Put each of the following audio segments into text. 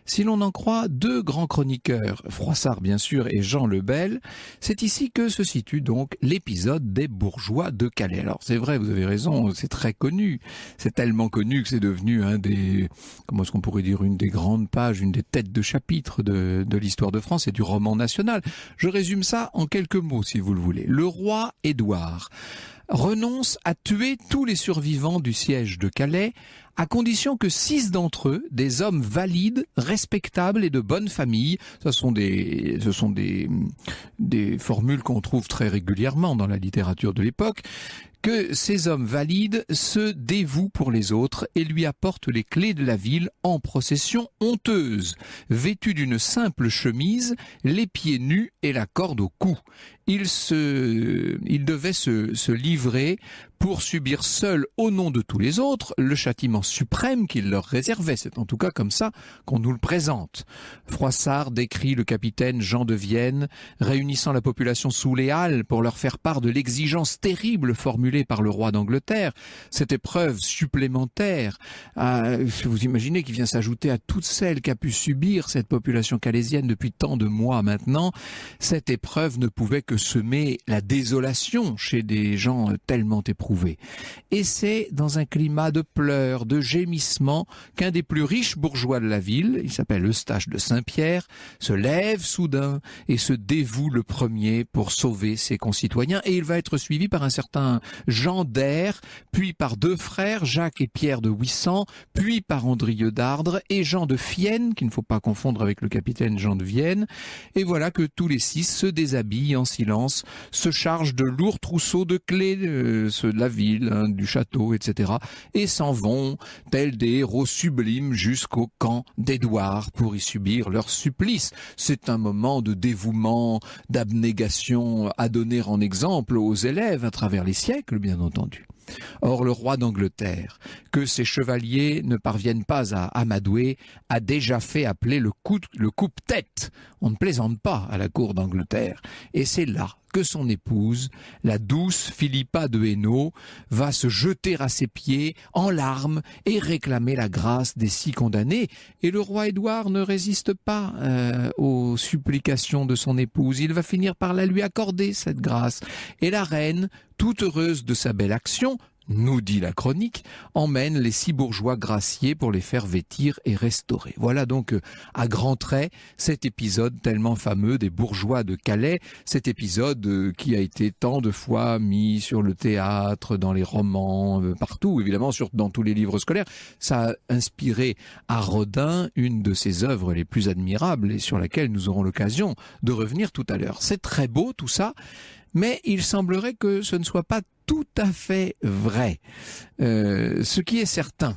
Si l'on en croit deux grands chroniqueurs, Froissart bien sûr et Jean le Bel, c'est ici que se situe donc l'épisode des bourgeois de Calais. Alors c'est vrai, vous avez raison, c'est très connu. C'est tellement connu que c'est devenu un des, comment est-ce qu'on pourrait dire, une des grandes pages, une des têtes de chapitre de l'histoire de France et du roman national. Je résume ça en quelques mots si vous le voulez. Le roi Édouard renonce à tuer tous les survivants du siège de Calais, à condition que 6 d'entre eux, des hommes valides, respectables et de bonne famille, ce sont des formules qu'on trouve très régulièrement dans la littérature de l'époque, que ces hommes valides se dévouent pour les autres et lui apportent les clés de la ville en procession honteuse, vêtus d'une simple chemise, les pieds nus et la corde au cou. Ils devaient se livrer pour subir seuls, au nom de tous les autres, le châtiment suprême qu'il leur réservait. C'est en tout cas comme ça qu'on nous le présente. Froissart décrit le capitaine Jean de Vienne réunissant la population sous les halles pour leur faire part de l'exigence terrible formulée par le roi d'Angleterre. Cette épreuve supplémentaire, vous imaginez, qui vient s'ajouter à toutes celles qu'a pu subir cette population calaisienne depuis tant de mois maintenant. Cette épreuve ne pouvait que semer la désolation chez des gens tellement éprouvés. Et c'est dans un climat de pleurs, de gémissements, qu'un des plus riches bourgeois de la ville, il s'appelle Eustache de Saint-Pierre, se lève soudain et se dévoue le premier pour sauver ses concitoyens. Et il va être suivi par un certain Jean d'Aire, puis par 2 frères, Jacques et Pierre de Ouissant, puis par Andrieux d'Ardres et Jean de Fienne, qu'il ne faut pas confondre avec le capitaine Jean de Vienne. Et voilà que tous les 6 se déshabillent en silence, se chargent de lourds trousseaux de clés de la ville, du château, etc. et s'en vont, tels des héros sublimes, jusqu'au camp d'Édouard pour y subir leur supplice. C'est un moment de dévouement, d'abnégation à donner en exemple aux élèves à travers les siècles, bien entendu. Or, le roi d'Angleterre, que ses chevaliers ne parviennent pas à amadouer, a déjà fait appeler le coupe-tête. On ne plaisante pas à la cour d'Angleterre. Et c'est là que son épouse, la douce Philippa de Hainaut, va se jeter à ses pieds en larmes et réclamer la grâce des 6 condamnés. Et le roi Édouard ne résiste pas aux supplications de son épouse. Il va finir par la lui accorder, cette grâce. Et la reine, toute heureuse de sa belle action, nous dit la chronique, emmène les 6 bourgeois graciés pour les faire vêtir et restaurer. Voilà donc à grands traits cet épisode tellement fameux des bourgeois de Calais, cet épisode qui a été tant de fois mis sur le théâtre, dans les romans, partout, évidemment, dans tous les livres scolaires. Ça a inspiré à Rodin une de ses œuvres les plus admirables et sur laquelle nous aurons l'occasion de revenir tout à l'heure. C'est très beau tout ça, mais il semblerait que ce ne soit pas tout à fait vrai. Ce qui est certain,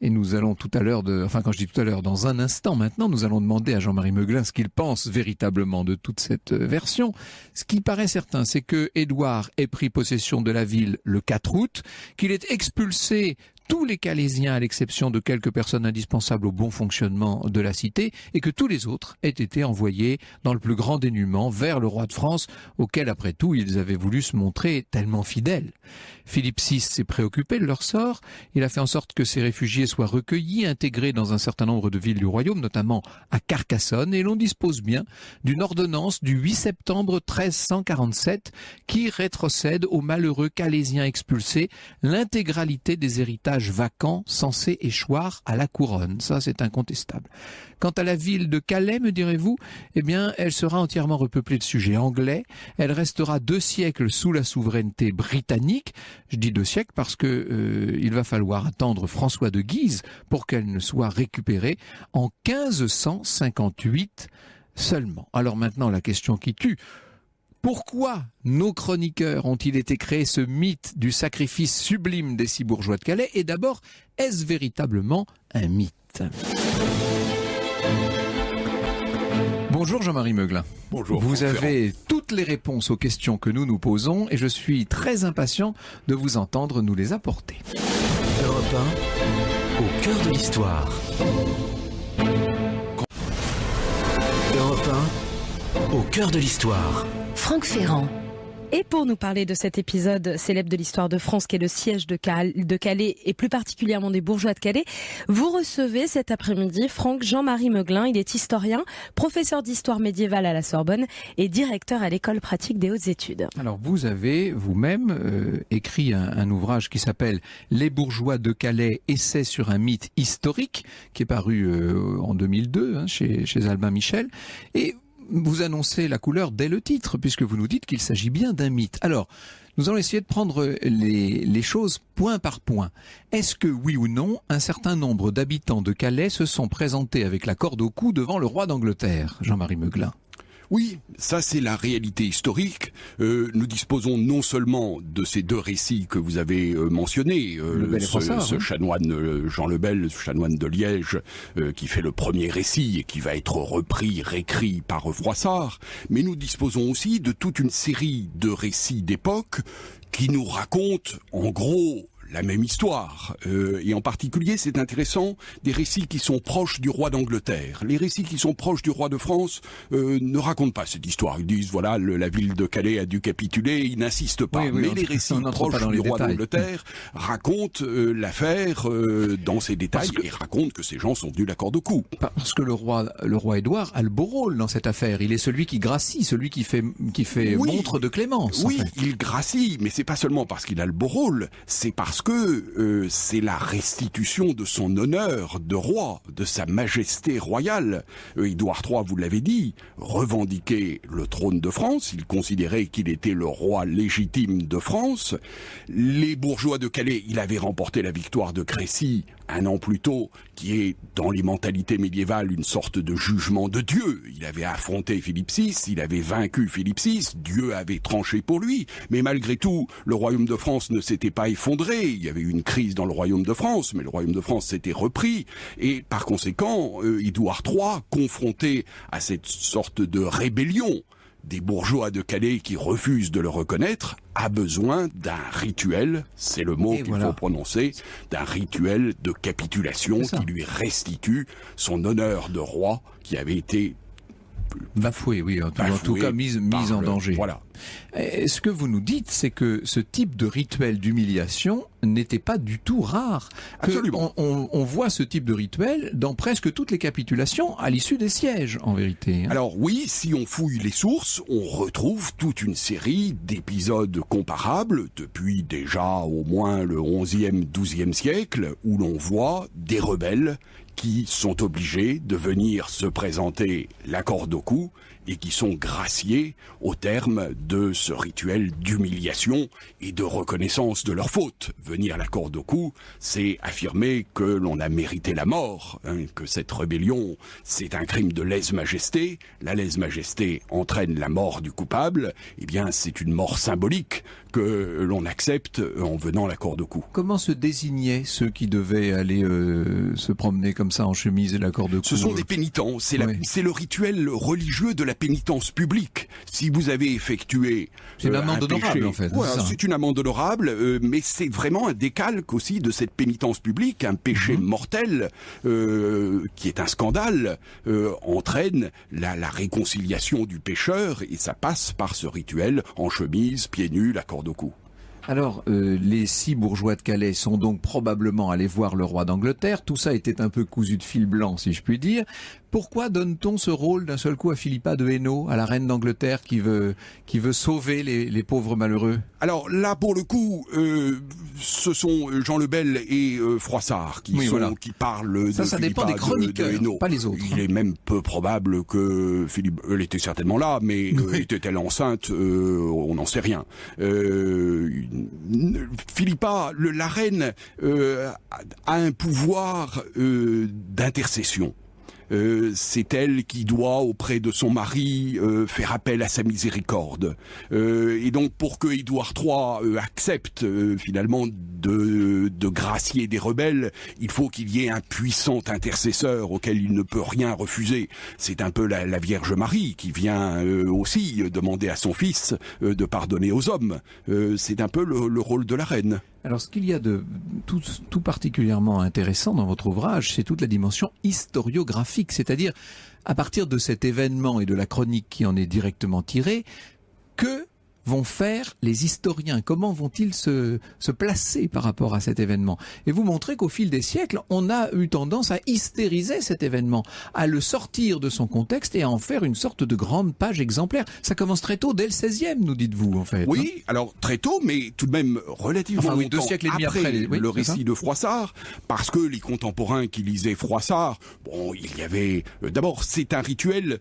et nous allons tout à l'heure, quand je dis tout à l'heure, dans un instant maintenant, nous allons demander à Jean-Marie Meuglin ce qu'il pense véritablement de toute cette version. Ce qui paraît certain, c'est que Édouard ait pris possession de la ville le 4 août, qu'il ait expulsé tous les Calaisiens à l'exception de quelques personnes indispensables au bon fonctionnement de la cité et que tous les autres aient été envoyés dans le plus grand dénuement vers le roi de France auquel après tout ils avaient voulu se montrer tellement fidèles. Philippe VI s'est préoccupé de leur sort, il a fait en sorte que ces réfugiés soient recueillis, intégrés dans un certain nombre de villes du royaume, notamment à Carcassonne, et l'on dispose bien d'une ordonnance du 8 septembre 1347 qui rétrocède aux malheureux Calaisiens expulsés l'intégralité des héritages vacants censés échoir à la couronne. Ça, c'est incontestable. Quant à la ville de Calais, me direz-vous, eh bien, elle sera entièrement repeuplée de sujets anglais. Elle restera 2 siècles sous la souveraineté britannique. Je dis 2 siècles parce que il va falloir attendre François de Guise pour qu'elle ne soit récupérée en 1558 seulement. Alors maintenant, la question qui tue. Pourquoi nos chroniqueurs ont-ils été créés ce mythe du sacrifice sublime des 6 bourgeois de Calais? Et d'abord, est-ce véritablement un mythe? Bonjour Jean-Marie Meuglin. Bonjour. Vous avez toutes les réponses aux questions que nous nous posons et je suis très impatient de vous entendre nous les apporter. Europe 1, au cœur de l'histoire. Europe 1, au cœur de l'histoire. Franck Ferrand. Et pour nous parler de cet épisode célèbre de l'histoire de France qu'est le siège de Calais et plus particulièrement des bourgeois de Calais, vous recevez cet après-midi Franck Jean-Marie Meuglin. Il est historien, professeur d'histoire médiévale à la Sorbonne et directeur à l'école pratique des hautes études. Alors vous avez vous-même écrit un ouvrage qui s'appelle « Les bourgeois de Calais, essai sur un mythe historique » qui est paru en 2002 chez Albin Michel. Et vous annoncez la couleur dès le titre, puisque vous nous dites qu'il s'agit bien d'un mythe. Alors, nous allons essayer de prendre les choses point par point. Est-ce que, oui ou non, un certain nombre d'habitants de Calais se sont présentés avec la corde au cou devant le roi d'Angleterre, Jean-Marie Meuglin ? Oui, ça c'est la réalité historique. Nous disposons non seulement de ces deux récits que vous avez mentionnés, ce chanoine Jean Lebel, ce chanoine de Liège, qui fait le premier récit et qui va être repris, réécrit par Froissart, mais nous disposons aussi de toute une série de récits d'époque qui nous racontent en gros la même histoire, et en particulier, c'est intéressant, des récits qui sont proches du roi d'Angleterre. Les récits qui sont proches du roi de France ne racontent pas cette histoire. Ils disent, voilà, la ville de Calais a dû capituler, ils n'insistent pas. Oui, mais les récits proches du roi d'Angleterre racontent l'affaire dans ses détails et racontent que ces gens sont venus la corde au cou. Parce que le roi Édouard a le beau rôle dans cette affaire. Il est celui qui gracie, celui qui fait montre de clémence. Oui, en fait. Il gracie, mais c'est pas seulement parce qu'il a le beau rôle, c'est parce que c'est la restitution de son honneur de roi, de sa majesté royale. Édouard III, vous l'avez dit, revendiquait le trône de France, il considérait qu'il était le roi légitime de France. Les bourgeois de Calais, il avait remporté la victoire de Crécy un an plus tôt, qui est dans les mentalités médiévales une sorte de jugement de Dieu. Il avait affronté Philippe VI, il avait vaincu Philippe VI, Dieu avait tranché pour lui, mais malgré tout, le royaume de France ne s'était pas effondré, il y avait eu une crise dans le royaume de France, mais le royaume de France s'était repris, et par conséquent, Édouard III, confronté à cette sorte de rébellion des bourgeois de Calais qui refusent de le reconnaître, a besoin d'un rituel, c'est le mot qu'il faut prononcer, d'un rituel de capitulation qui lui restitue son honneur de roi qui avait été bafoué, oui, en tout cas mise en danger. Voilà. Ce que vous nous dites, c'est que ce type de rituel d'humiliation n'était pas du tout rare. Absolument. On voit ce type de rituel dans presque toutes les capitulations à l'issue des sièges, en vérité. Alors oui, si on fouille les sources, on retrouve toute une série d'épisodes comparables depuis déjà au moins le 11e, 12e siècle, où l'on voit des rebelles qui sont obligés de venir se présenter la corde au cou et qui sont graciés au terme de ce rituel d'humiliation et de reconnaissance de leur faute. Venir la corde au cou, c'est affirmer que l'on a mérité la mort, que cette rébellion, c'est un crime de lèse-majesté. La lèse-majesté entraîne la mort du coupable. Eh bien, c'est une mort symbolique que l'on accepte en venant la corde au cou. Comment se désignaient ceux qui devaient aller se promener comme ça en chemise et la corde au cou? Ce sont des pénitents, c'est le rituel religieux de la pénitence publique. Si vous avez effectué c'est une amende honorable en fait. Voilà, c'est une amende honorable, mais c'est vraiment un décalque aussi de cette pénitence publique, un péché mortel qui est un scandale, entraîne la réconciliation du pécheur et ça passe par ce rituel en chemise, pieds nus, la corde au cou. Alors, les 6 bourgeois de Calais sont donc probablement allés voir le roi d'Angleterre. Tout ça était un peu cousu de fil blanc, si je puis dire. Pourquoi donne-t-on ce rôle d'un seul coup à Philippa de Hainaut, à la reine d'Angleterre qui veut sauver les pauvres malheureux? Alors là, pour le coup, ce sont Jean Lebel et Froissart qui parlent de ça dépend Philippa des chroniqueurs, de Hainaut. Pas les autres. Il est même peu probable que Philippe, elle était certainement là, mais était-elle enceinte? On n'en sait rien. Philippa, la reine, a un pouvoir d'intercession. C'est elle qui doit, auprès de son mari, faire appel à sa miséricorde. Et donc, pour que Édouard III accepte finalement de gracier des rebelles, il faut qu'il y ait un puissant intercesseur auquel il ne peut rien refuser. C'est un peu la Vierge Marie qui vient aussi demander à son fils de pardonner aux hommes. C'est un peu le rôle de la reine. Alors, ce qu'il y a de tout particulièrement intéressant dans votre ouvrage, c'est toute la dimension historiographique, c'est-à-dire, à partir de cet événement et de la chronique qui en est directement tirée, que vont faire les historiens? Comment vont-ils se placer par rapport à cet événement? Et vous montrez qu'au fil des siècles, on a eu tendance à hystériser cet événement, à le sortir de son contexte et à en faire une sorte de grande page exemplaire. Ça commence très tôt, dès le 16e, nous dites-vous, en fait. Oui, hein, alors très tôt, mais tout de même relativement oui, longtemps 2 siècles et demi après le récit de Froissart, parce que les contemporains qui lisaient Froissart, bon, il y avait... D'abord, c'est un rituel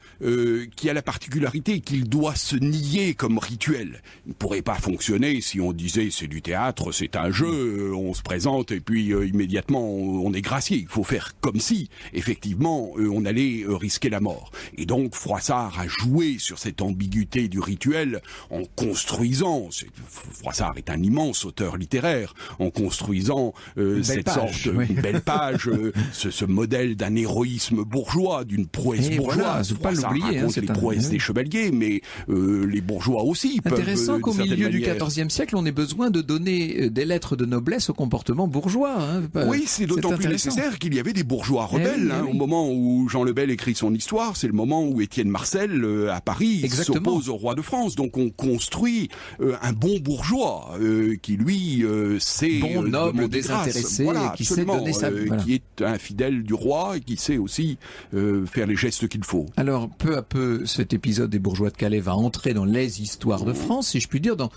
qui a la particularité qu'il doit se nier comme rituel. Il ne pourrait pas fonctionner si on disait c'est du théâtre, c'est un jeu, on se présente et puis immédiatement on est gracié. Il faut faire comme si, effectivement, on allait risquer la mort. Et donc Froissart a joué sur cette ambiguïté du rituel en construisant, Froissart est un immense auteur littéraire, en construisant cette sorte une belle page, ce modèle d'un héroïsme bourgeois, d'une prouesse bourgeoise. Voilà, Froissart raconte les prouesses des chevaliers, mais les bourgeois aussi peuvent... Intéressant qu'au milieu du XIVe siècle, on ait besoin de donner des lettres de noblesse au comportement bourgeois. Hein. Oui, c'est d'autant plus nécessaire qu'il y avait des bourgeois rebelles. Au moment où Jean le Bel écrit son histoire, c'est le moment où Étienne Marcel, à Paris, s'oppose au roi de France. Donc on construit un bon bourgeois qui, lui, sait... Bon noble, désintéressé, voilà, qui sait donner sa... Voilà. Qui est un fidèle du roi et qui sait aussi faire les gestes qu'il faut. Alors, peu à peu, cet épisode des bourgeois de Calais va entrer dans les histoires de France, si je puis dire, dans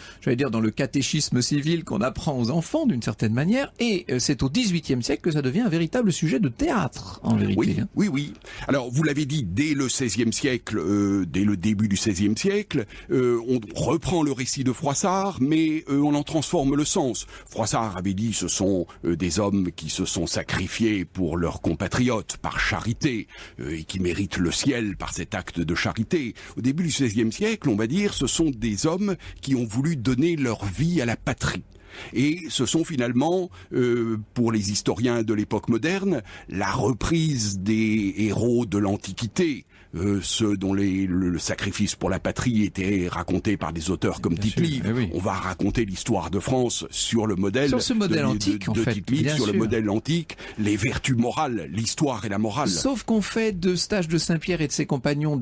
le catéchisme civil qu'on apprend aux enfants, d'une certaine manière, et c'est au XVIIIe siècle que ça devient un véritable sujet de théâtre, en vérité. Oui. Alors, vous l'avez dit, dès le XVIe siècle, dès le début du XVIe siècle, on reprend le récit de Froissart, mais on en transforme le sens. Froissart avait dit, ce sont des hommes qui se sont sacrifiés pour leurs compatriotes, par charité, et qui méritent le ciel par cet acte de charité. Au début du XVIe siècle, on va dire, ce sont des hommes qui ont voulu donner leur vie à la patrie. Et ce sont finalement, pour les historiens de l'époque moderne, la reprise des héros de l'Antiquité, ceux dont le sacrifice pour la patrie était raconté par des auteurs comme Tite-Live. Oui. On va raconter l'histoire de France sur le modèle sur ce modèle antique, de Tite-Live, sur le modèle antique, les vertus morales, l'histoire et la morale. Sauf qu'on fait de Eustache de Saint-Pierre et de ses compagnons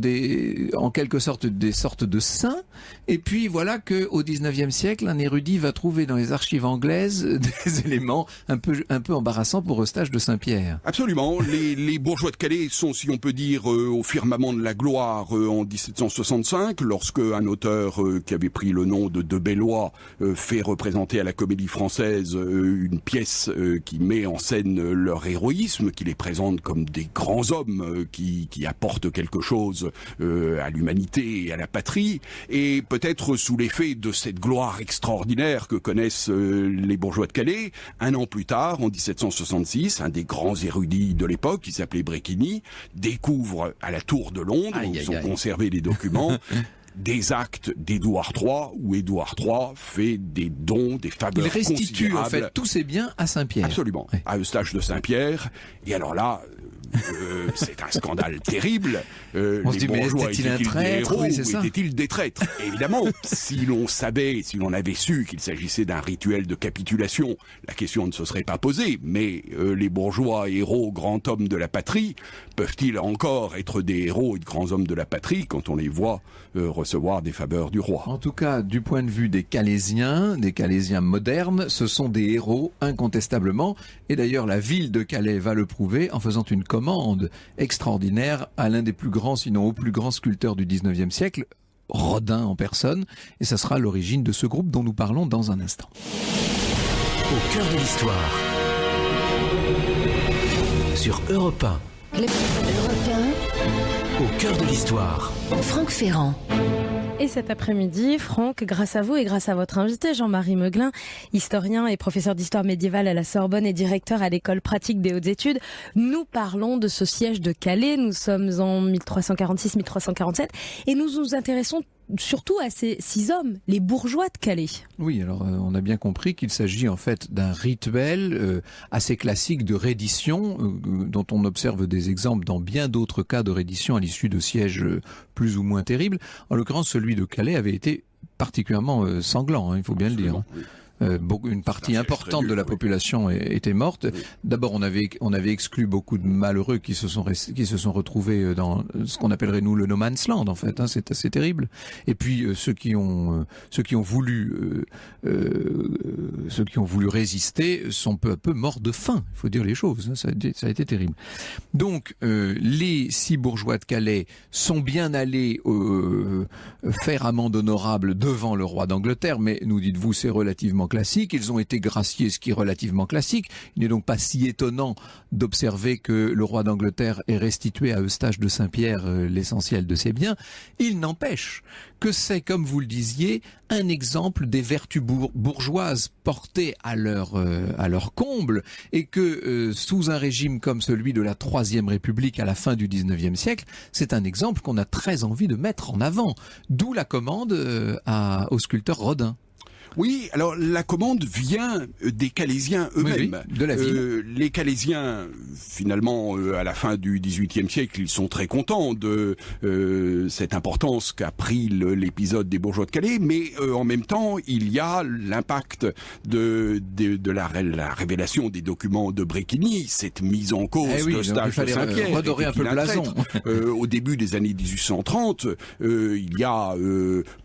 en quelque sorte des sortes de saints, et puis voilà que au XIXe siècle, un érudit va trouver dans les archives anglaises des éléments un peu embarrassants pour Eustache de Saint-Pierre. Absolument. Les bourgeois de Calais sont, si on peut dire, au firmament de la gloire en 1765, lorsque un auteur qui avait pris le nom de Bellois fait représenter à la Comédie Française une pièce qui met en scène leur héroïsme, qui les présente comme des grands hommes qui apportent quelque chose à l'humanité et à la patrie, et peut-être sous l'effet de cette gloire extraordinaire que connaissent les bourgeois de Calais, un an plus tard, en 1766, un des grands érudits de l'époque, qui s'appelait Bréquigny, découvre à la Tour de Londres, où sont conservés les documents, des actes d'Édouard III, où Édouard III fait des dons, des faveurs considérables. Il restitue en fait tous ses biens à Saint-Pierre. Absolument, oui. À Eustache de Saint-Pierre. Et alors là, c'est un scandale terrible. On se dit, mais était-il un traître? Oui, étaient-ils des traîtres? Évidemment, si l'on savait, si l'on avait su qu'il s'agissait d'un rituel de capitulation, la question ne se serait pas posée. Mais les bourgeois héros, grands hommes de la patrie, peuvent-ils encore être des héros et de grands hommes de la patrie quand on les voit recevoir des faveurs du roi? En tout cas, du point de vue des Calaisiens modernes, ce sont des héros incontestablement. Et d'ailleurs, la ville de Calais va le prouver en faisant une commande extraordinaire à l'un des plus grands, sinon au plus grand sculpteur du 19e siècle, Rodin en personne. Et ça sera l'origine de ce groupe dont nous parlons dans un instant. Au cœur de l'histoire. Sur Europe 1. Europe 1. Au cœur de l'histoire. Franck Ferrand. Et cet après-midi, Franck, grâce à vous et grâce à votre invité, Jean-Marie Meuglin, historien et professeur d'histoire médiévale à la Sorbonne et directeur à l'école pratique des hautes études, nous parlons de ce siège de Calais. Nous sommes en 1346-1347 et nous nous intéressons surtout à ces 6 hommes, les bourgeois de Calais. Oui, alors on a bien compris qu'il s'agit en fait d'un rituel assez classique de reddition, dont on observe des exemples dans bien d'autres cas de reddition à l'issue de sièges plus ou moins terribles. En l'occurrence, celui de Calais avait été particulièrement sanglant, il faut bien le dire. Oui. une partie importante de la population était morte. Oui. D'abord, on avait exclu beaucoup de malheureux qui se sont retrouvés dans ce qu'on appellerait nous le no man's land, en fait. Hein, c'est assez terrible. Et puis ceux qui ont voulu résister sont peu à peu morts de faim. Il faut dire les choses. Hein, ça a été terrible. Donc les 6 bourgeois de Calais sont bien allés faire amende honorable devant le roi d'Angleterre, mais nous dites-vous, c'est relativement classique. Ils ont été graciés, ce qui est relativement classique. Il n'est donc pas si étonnant d'observer que le roi d'Angleterre ait restitué à Eustache de Saint-Pierre l'essentiel de ses biens. Il n'empêche que c'est, comme vous le disiez, un exemple des vertus bourgeoises portées à leur comble, et que sous un régime comme celui de la Troisième République à la fin du XIXe siècle, c'est un exemple qu'on a très envie de mettre en avant. D'où la commande au sculpteur Rodin. Oui, alors la commande vient des Calaisiens eux-mêmes. Oui, de la ville. Les Calaisiens, finalement, à la fin du XVIIIe siècle, ils sont très contents de cette importance qu'a pris l'épisode des bourgeois de Calais, mais en même temps, il y a l'impact de la révélation des documents de Bréquigny, cette mise en cause d'Eustache de Saint-Pierre. Redorer un peu le blason. Au début des années 1830, il y a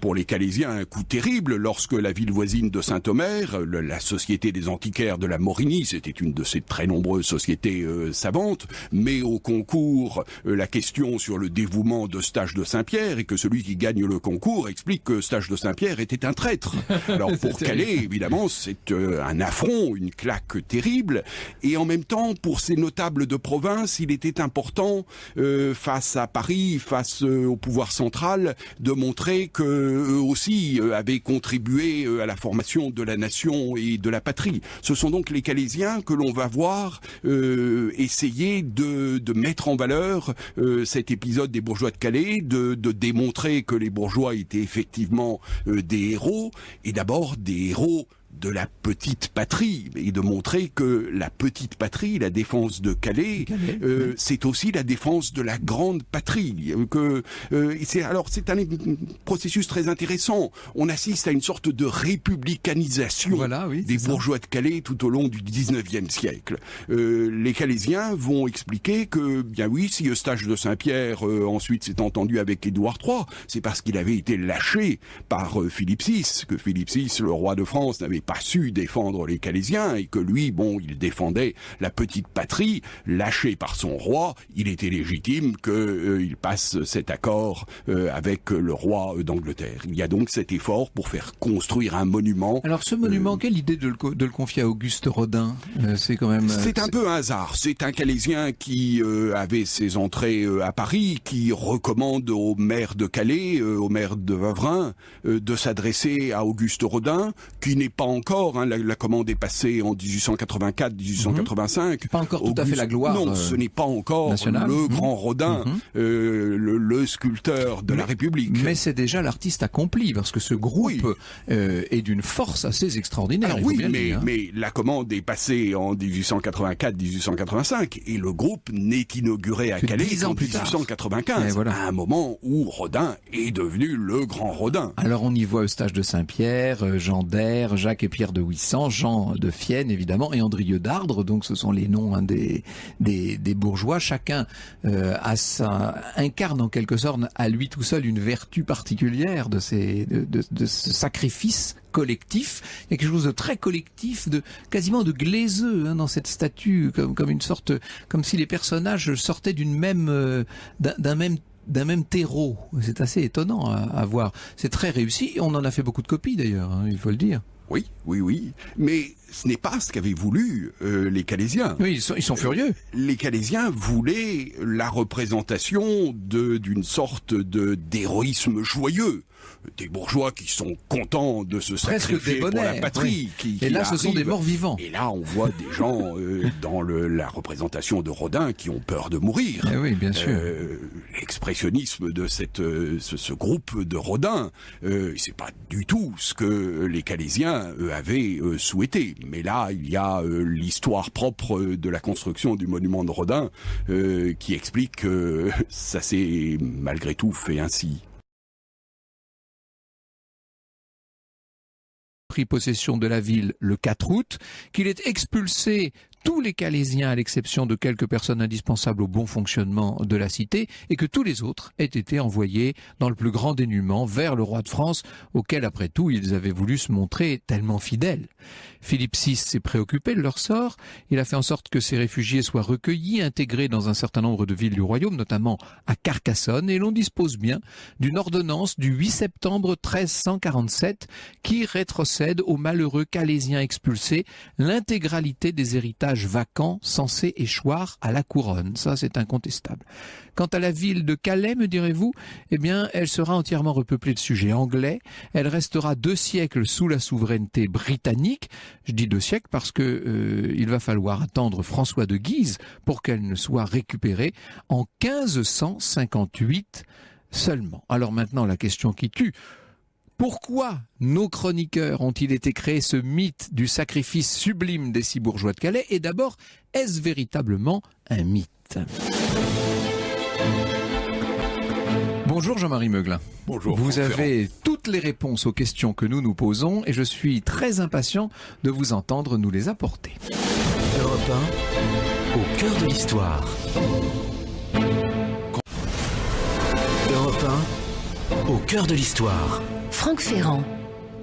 pour les Calaisiens un coup terrible lorsque la ville voisine de Saint-Omer, la Société des antiquaires de la Morinie, c'était une de ces très nombreuses sociétés savantes, met au concours la question sur le dévouement d'Eustache de Saint-Pierre, et que celui qui gagne le concours explique que Eustache de Saint-Pierre était un traître. Alors pour Calais, évidemment, c'est un affront, une claque terrible, et en même temps, pour ces notables de province, il était important, face à Paris, face au pouvoir central, de montrer que eux aussi avaient contribué à la formation de la nation et de la patrie. Ce sont donc les Calaisiens que l'on va voir essayer de mettre en valeur cet épisode des bourgeois de Calais, de démontrer que les bourgeois étaient effectivement des héros, et d'abord des héros de la petite patrie, et de montrer que la petite patrie, la défense de Calais, c'est aussi la défense de la grande patrie. C'est un processus très intéressant. On assiste à une sorte de républicanisation des bourgeois de Calais tout au long du XIXe siècle. Les Calaisiens vont expliquer que, bien oui, si Eustache de Saint-Pierre ensuite s'est entendu avec Édouard III, c'est parce qu'il avait été lâché par Philippe VI, que Philippe VI, le roi de France, n'avait pas su défendre les Calaisiens, et que lui, il défendait la petite patrie, lâché par son roi. Il était légitime qu'il passe cet accord avec le roi d'Angleterre. Il y a donc cet effort pour faire construire un monument. Alors ce monument, quelle idée de le confier à Auguste Rodin? C'est quand même... C'est un peu un hasard. C'est un Calaisien qui avait ses entrées à Paris, qui recommande au maire de Calais, au maire de Wavrin, de s'adresser à Auguste Rodin, qui n'est pas encore, la commande est passée en 1884-1885. Pas encore tout à fait la gloire. Non, ce n'est pas encore nationale. Le grand Rodin, le sculpteur de la République. Mais c'est déjà l'artiste accompli, parce que ce groupe est d'une force assez extraordinaire. Alors mais la commande est passée en 1884-1885, et le groupe n'est inauguré à Calais qu'en 1895, à un moment où Rodin est devenu le grand Rodin. Alors on y voit Eustache de Saint-Pierre, Jean d'Aire, Jacques et Pierre de Ouissant, Jean de Fienne évidemment, et Andrieux d'Ardres, donc ce sont les noms des bourgeois. Chacun incarne en quelque sorte à lui tout seul une vertu particulière de ce sacrifice collectif. Il y a quelque chose de très collectif, quasiment de glaiseux dans cette statue, comme une sorte, comme si les personnages sortaient d'un même terreau. C'est assez étonnant à voir. C'est très réussi. On en a fait beaucoup de copies d'ailleurs, il faut le dire. Oui. Mais ce n'est pas ce qu'avaient voulu les Calaisiens. Oui, ils sont furieux. Les Calaisiens voulaient la représentation d'une sorte d'héroïsme joyeux. Des bourgeois qui sont contents de se sacrifier pour la patrie. Et là, ce sont des morts vivants. Et là, on voit des gens dans la représentation de Rodin qui ont peur de mourir. Oui, bien sûr. L'expressionnisme de ce groupe de Rodin, c'est pas du tout ce que les Calaisiens avaient souhaité. Mais là, il y a l'histoire propre de la construction du monument de Rodin qui explique que ça s'est malgré tout fait ainsi. pris possession de la ville le 4 août, qu'il ait expulsé tous les Calaisiens à l'exception de quelques personnes indispensables au bon fonctionnement de la cité et que tous les autres aient été envoyés dans le plus grand dénuement vers le roi de France auquel après tout ils avaient voulu se montrer tellement fidèles. Philippe VI s'est préoccupé de leur sort, il a fait en sorte que ces réfugiés soient recueillis, intégrés dans un certain nombre de villes du royaume, notamment à Carcassonne, et l'on dispose bien d'une ordonnance du 8 septembre 1347 qui rétrocède aux malheureux Calaisiens expulsés l'intégralité des héritages vacants censés échoir à la couronne. Ça, c'est incontestable. Quant à la ville de Calais, me direz-vous, eh bien, elle sera entièrement repeuplée de sujets anglais. Elle restera 2 siècles sous la souveraineté britannique. Je dis 2 siècles parce que il va falloir attendre François de Guise pour qu'elle ne soit récupérée en 1558 seulement. Alors maintenant, la question qui tue. Pourquoi nos chroniqueurs ont-ils été créés ce mythe du sacrifice sublime des 6 bourgeois de Calais? Et d'abord, est-ce véritablement un mythe? Bonjour Jean-Marie Meuglin. Bonjour. Vous avez toutes les réponses aux questions que nous nous posons et je suis très impatient de vous entendre nous les apporter. Europe 1, au cœur de l'histoire. Europe 1, au cœur de l'histoire. Franck Ferrand.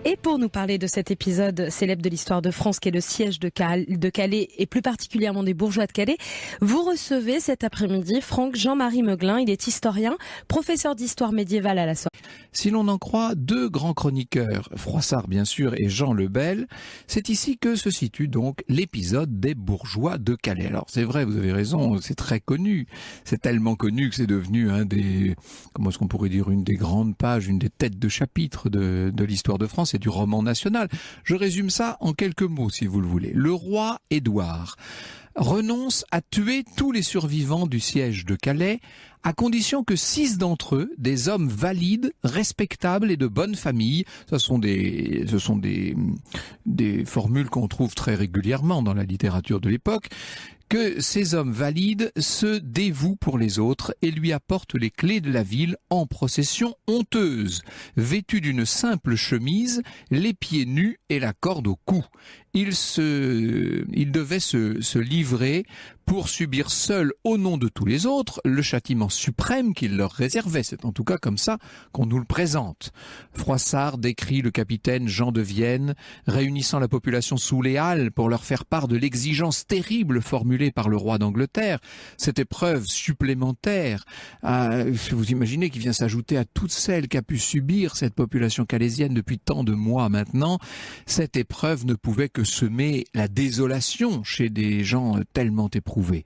Et pour nous parler de cet épisode célèbre de l'histoire de France qu'est le siège de Calais et plus particulièrement des bourgeois de Calais, vous recevez cet après-midi Franck Jean-Marie Meuglin. Il est historien, professeur d'histoire médiévale à la Sorbonne. Si l'on en croit 2 grands chroniqueurs, Froissart bien sûr et Jean le Bel, c'est ici que se situe donc l'épisode des bourgeois de Calais. Alors c'est vrai, vous avez raison, c'est très connu. C'est tellement connu que c'est devenu un des, comment est-ce qu'on pourrait dire, une des grandes pages, une des têtes de chapitre de l'histoire de France et du roman national. Je résume ça en quelques mots si vous le voulez. Le roi Édouard renonce à tuer tous les survivants du siège de Calais à condition que 6 d'entre eux, des hommes valides, respectables et de bonne famille, ce sont des formules qu'on trouve très régulièrement dans la littérature de l'époque, que ces hommes valides se dévouent pour les autres et lui apportent les clés de la ville en procession honteuse, vêtus d'une simple chemise, les pieds nus et la corde au cou. Ils devaient se livrer pour subir seuls, au nom de tous les autres, le châtiment suprême qu'il leur réservait. C'est en tout cas comme ça qu'on nous le présente. Froissart décrit le capitaine Jean de Vienne réunissant la population sous les halles pour leur faire part de l'exigence terrible formulée par le roi d'Angleterre. Cette épreuve supplémentaire, vous imaginez, qui vient s'ajouter à toutes celles qu'a pu subir cette population calaisienne depuis tant de mois maintenant. Cette épreuve ne pouvait que semer la désolation chez des gens tellement éprouvés.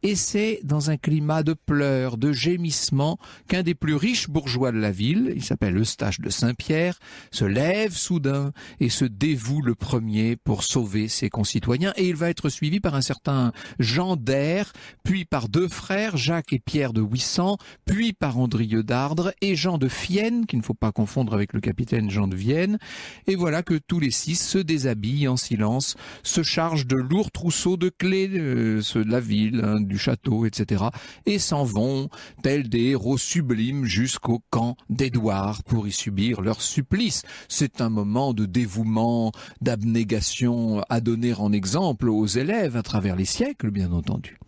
Et c'est dans un climat de pleurs, de gémissements, qu'un des plus riches bourgeois de la ville, il s'appelle Eustache de Saint-Pierre, se lève soudain et se dévoue le premier pour sauver ses concitoyens. Et il va être suivi par un certain Jean d'Aire, puis par 2 frères, Jacques et Pierre de Ouissant, puis par Andrieux d'Ardres et Jean de Fienne, qu'il ne faut pas confondre avec le capitaine Jean de Vienne. Et voilà que tous les 6 se déshabillent en silence, se chargent de lourds trousseaux de clés, ceux de la ville, du château, etc. et s'en vont, tels des héros sublimes, jusqu'au camp d'Édouard pour y subir leur supplice. C'est un moment de dévouement, d'abnégation à donner en exemple aux élèves à travers les siècles, bien entendu.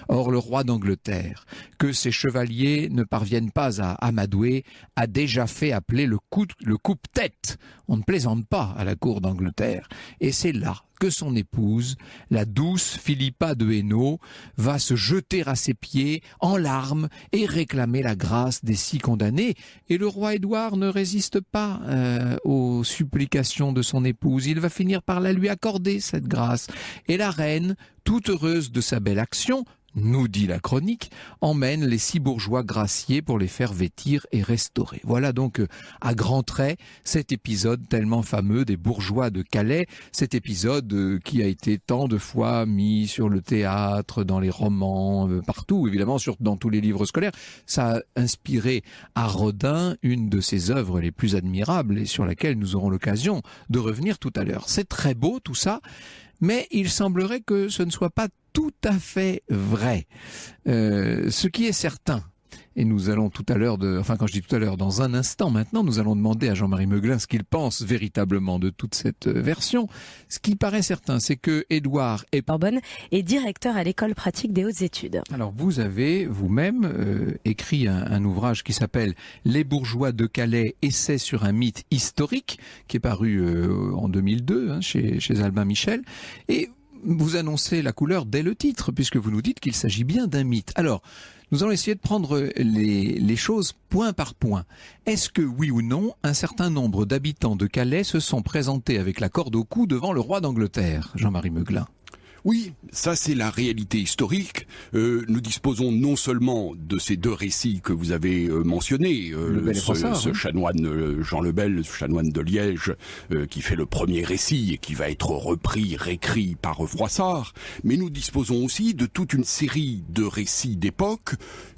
Or, le roi d'Angleterre, que ses chevaliers ne parviennent pas à amadouer, a déjà fait appeler le coupe-tête. On ne plaisante pas à la cour d'Angleterre. Et c'est là que son épouse, la douce Philippa de Hainaut, va se jeter à ses pieds en larmes et réclamer la grâce des 6 condamnés. Et le roi Édouard ne résiste pas aux supplications de son épouse. Il va finir par la lui accorder, cette grâce. Et la reine, toute heureuse de sa belle action, nous dit la chronique, emmène les 6 bourgeois graciés pour les faire vêtir et restaurer. Voilà donc à grands traits cet épisode tellement fameux des bourgeois de Calais, cet épisode qui a été tant de fois mis sur le théâtre, dans les romans, partout, évidemment, dans tous les livres scolaires. Ça a inspiré à Rodin une de ses œuvres les plus admirables et sur laquelle nous aurons l'occasion de revenir tout à l'heure. C'est très beau tout ça, mais il semblerait que ce ne soit pas tout à fait vrai. Ce qui est certain, Et nous allons tout à l'heure, quand je dis tout à l'heure, dans un instant maintenant, nous allons demander à Jean-Marie Meuglin ce qu'il pense véritablement de toute cette version. Ce qui paraît certain, c'est que Édouard Sorbonne est directeur à l'école pratique des hautes études. Alors vous avez vous-même écrit un ouvrage qui s'appelle « Les bourgeois de Calais, essai sur un mythe historique » qui est paru en 2002 chez Albin Michel. Et vous annoncez la couleur dès le titre, puisque vous nous dites qu'il s'agit bien d'un mythe. Alors, nous allons essayer de prendre les choses point par point. Est-ce que, oui ou non, un certain nombre d'habitants de Calais se sont présentés avec la corde au cou devant le roi d'Angleterre, Jean-Marie Meuglin? Oui, ça c'est la réalité historique. Nous disposons non seulement de ces deux récits que vous avez mentionnés, ce chanoine Jean Lebel, ce chanoine de Liège, qui fait le premier récit et qui va être repris, réécrit par Froissart, mais nous disposons aussi de toute une série de récits d'époque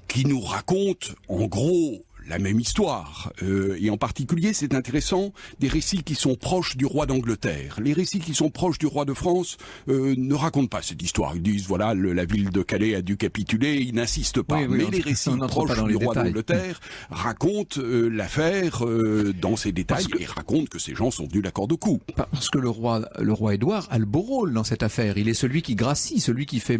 qui nous racontent en gros la même histoire, et en particulier, c'est intéressant, des récits qui sont proches du roi d'Angleterre. Les récits qui sont proches du roi de France ne racontent pas cette histoire. Ils disent, voilà, la ville de Calais a dû capituler, ils n'insistent pas. Mais les récits proches du roi d'Angleterre racontent l'affaire dans ses détails et racontent que ces gens sont venus la corde au cou. Parce que le roi Édouard a le beau rôle dans cette affaire. Il est celui qui gracie, celui qui fait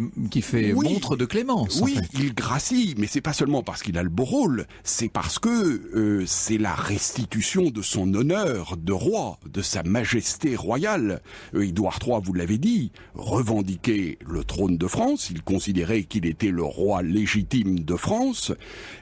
montre de clémence. Oui, en fait. Il gracie, mais c'est pas seulement parce qu'il a le beau rôle, c'est parce que c'est la restitution de son honneur de roi, de sa majesté royale. Édouard III, vous l'avez dit, revendiquait le trône de France, il considérait qu'il était le roi légitime de France.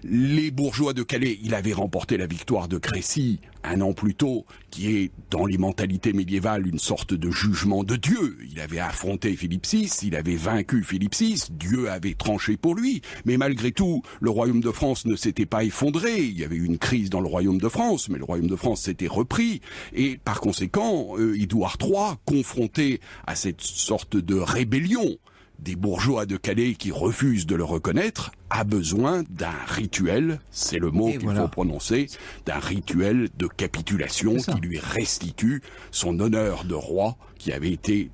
Les bourgeois de Calais, il avait remporté la victoire de Crécy un an plus tôt, qui est dans les mentalités médiévales une sorte de jugement de Dieu. Il avait affronté Philippe VI, il avait vaincu Philippe VI, Dieu avait tranché pour lui, mais malgré tout, le royaume de France ne s'était pas effondré, il y avait eu une crise dans le royaume de France, mais le royaume de France s'était repris, et par conséquent, Édouard III, confronté à cette sorte de rébellion des bourgeois de Calais qui refusent de le reconnaître, a besoin d'un rituel, c'est le mot qu'il faut prononcer, d'un rituel de capitulation qui lui restitue son honneur de roi qui avait été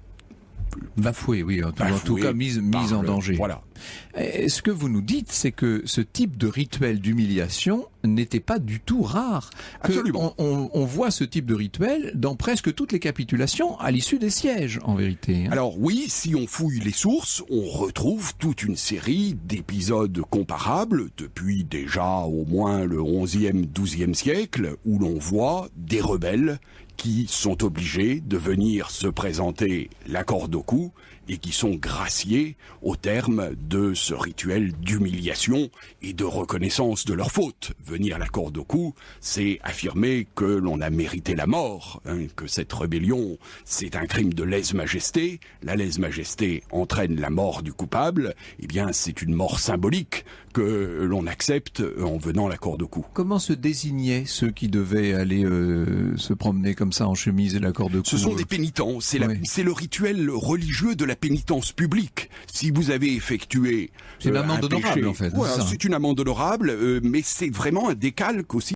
bafoué, oui, en tout cas mise en danger. Voilà. Ce que vous nous dites, c'est que ce type de rituel d'humiliation n'était pas du tout rare. Absolument. On voit ce type de rituel dans presque toutes les capitulations à l'issue des sièges, en vérité. Alors oui, si on fouille les sources, on retrouve toute une série d'épisodes comparables depuis déjà au moins le 11e, 12e siècle, où l'on voit des rebelles qui sont obligés de venir se présenter la corde au cou et qui sont graciés au terme de ce rituel d'humiliation et de reconnaissance de leur faute. Venir la corde au cou, c'est affirmer que l'on a mérité la mort, que cette rébellion, c'est un crime de lèse-majesté. La lèse-majesté entraîne la mort du coupable. Eh bien, c'est une mort symbolique que l'on accepte en venant la corde au cou. Comment se désignaient ceux qui devaient aller se promener comme ça en chemise et la corde au cou? Ce sont des pénitents, c'est le rituel religieux de la pénitence publique. Si vous avez effectué c'est une amende honorable, en fait. Voilà, c'est une amende honorable, mais c'est vraiment un décalque aussi